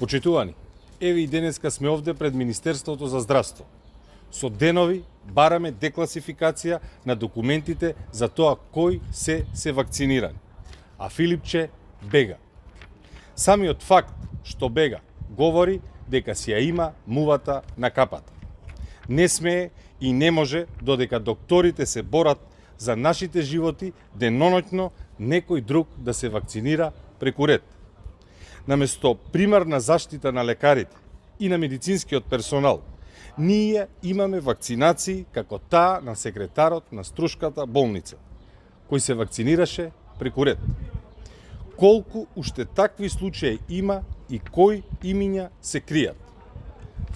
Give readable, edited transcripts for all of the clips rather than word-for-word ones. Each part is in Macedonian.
Почитувани, еве и денеска сме овде пред Министерството за здравство. Со денови бараме декласификација на документите за тоа кои се вакцинирани. А Филипче бега. Самиот факт што бега говори дека си ја има мувата на капата. Не смее и не може додека докторите се борат за нашите животи деноноќно некој друг да се вакцинира преку ред. Наместо примарна заштита на лекарите и на медицинскиот персонал, ние имаме вакцинации како таа на секретарот на Струшката болница, кој се вакцинираше преку ред. Колку уште такви случаи има и кои имиња се кријат?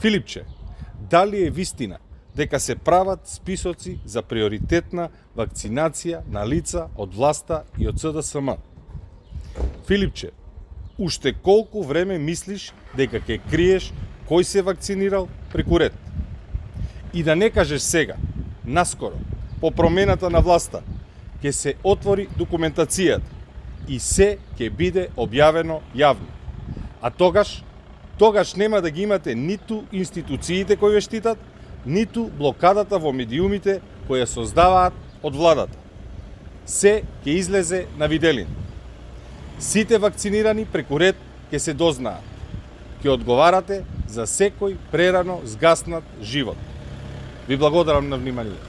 Филипче, дали е вистина дека се прават списоци за приоритетна вакцинација на лица од власта и од СДСМ? Филипче, уште колку време мислиш дека ќе криеш кој се вакцинирал преку ред? И да не кажеш сега, наскоро, по промената на власта, ќе се отвори документацијата и се ќе биде објавено јавно. А тогаш нема да ги имате ниту институциите кои ве штитат, ниту блокадата во медиумите кои ја создаваат од владата. Се ќе излезе на виделин. Сите вакцинирани преку ред ќе се дознаат. Ќе одговарате за секој прерано згаснат живот. Ви благодарам на вниманието.